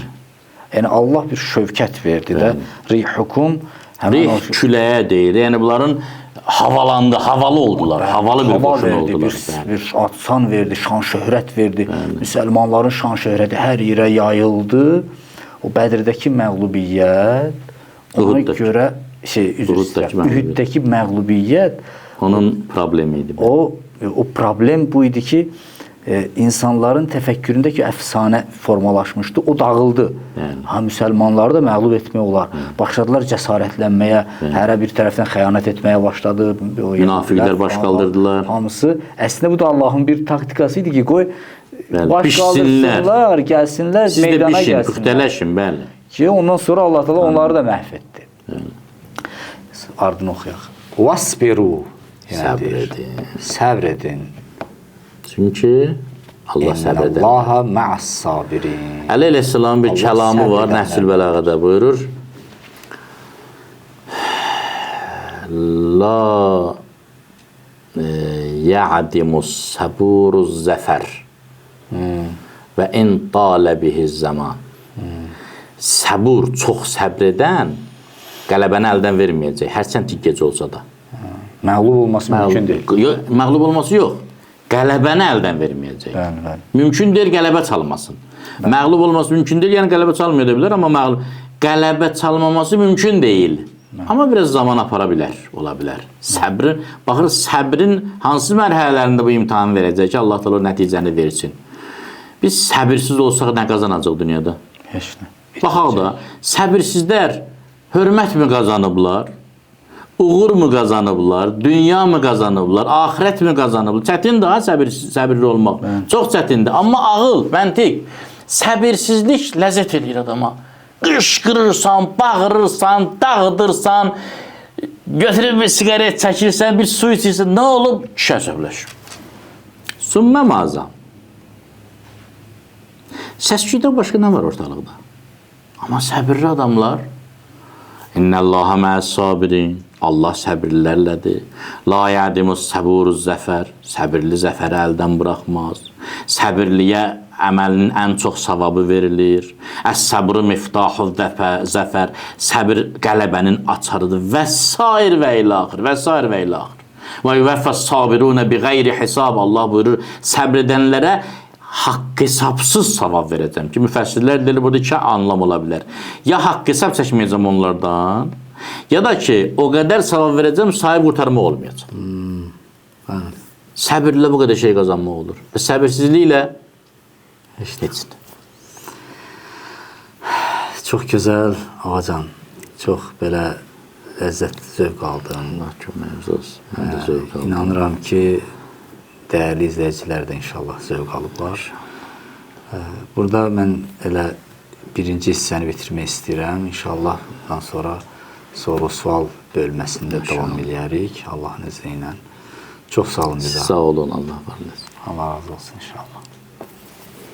Yəni, Allah bir şövkət verdi də. Rihukum. Rih küləyə deyir. Yəni, bunların havalı oldular. Havalı bir qoşun oldular. Bir atsan verdi, şan-şöhrət verdi. Müsəlmanların şan-şöhrəti hər yerə yayıldı. O Bədirdəki məğlubiyyət, ona görə Ühüddəki məğlubiyyət onun problemi idi. O problem bu idi ki, insanların təfəkküründəki əfsanə formalaşmışdı, o dağıldı. Müsəlmanları da məğlub etmək olar. Başladılar cəsarətlənməyə, hərə bir tərəfdən xəyanət etməyə başladı. Münafiqlər baş qaldırdılar. Hamısı. Əslində, bu da Allahın bir taktikası idi ki, qoy baş qaldırsınlar, gəlsinlər, meydana gəlsinlər. Püxtələşin, bəli. Ki, ondan sonra Allah da onları da məhv etdi. Ardını oxuyaq. Vasbiru. Səbr edin. Səbr edin. Çünki Allah səbr edər. İnnəllaha mə'as-sabirin. Əli əleyhissalamın bir kəlamı var, Nəhsül Bəlağədə buyurur. La ya'dimus saburuz zəfər və in talə bihiz zaman. Səbur, çox səbr edən qələbəni əldən verməyəcək, hərçənd ki gec olsa da. Məğlub olması mümkün deyil. Məğlub olması yox, qələbəni əldən verməyəcək. Bəli, bəli. Mümkün deyil qələbə çalmasın. Məğlub olması mümkün deyil, yəni qələbə çalmaya da bilər, amma qələbə çalmaması mümkün deyil. Amma biraz zaman apara bilər, ola bilər. Səbrin, baxırız, səbrin hansı mərhələlərində bu imtihanı verəcək ki, Allah təala nəticəni versin. Biz səbirsiz olsaq nə qazanacaq dünyada? Heç nə. Baxaq da, səbirsizlər hörmət mi qazanıblar? Uğur mu qazanıblar? Dünya mı qazanıblar? Axirət mi qazanıblar? Çətindir ha, səbirli olmaq. Çox çətindir. Amma ağıl, məntiq, səbirsizlik ləzzət edir adama. Qışqırırsan, bağırırsan, dağıdırsan, götürüb bir sigaret çəkirsən, bir su içirsən, nə olub? Kişi əsəbləşir. Sümmə mazam. Səsküydən başqa nə var ortalıqda? Amma səbirli adamlar, İnnəllaha məs-sabirin, Allah səbirlilərlədir. La ya'dimus saburuz zəfər, səbirli zəfəri əldən buraxmaz. Səbirliyə əməlinin ən çox savabı verilir. Əs-səbru miftahul zəfər, səbir qələbənin açarıdır. Və sair və ilaxır, və sair və ilaxır. Və yuvəffəs sabirunə bi qeyri hisab, Allah buyurur, səbr edənlərə haqq hesabsız savab verəcəm ki, müfəssirlər deyir, burada iki anlam ola bilər. Ya haqq hesab çəkməyəcəm onlardan, ya da ki, o qədər savab verəcəm, sahib qurtarma olmayacaq. Səbirlə bu qədər şey qazanmaq olur. Və səbirsizliklə heç nə. Çox gözəl, Ağacan. Çox belə ləzzət, zövq aldım. Allah köməyimiz olsun. Mən də zövq aldım. İnanıram ki, dəyərli izləyicilər də inşallah zövq alıblar. Burada mən elə birinci hissəni bitirmək istəyirəm. İnşallah bundan sonra soru-sual bölməsində davam edərik Allahın izni ilə. Çox sağ olun bizə. Sağ olun, Allah var. Allah razı olsun inşallah.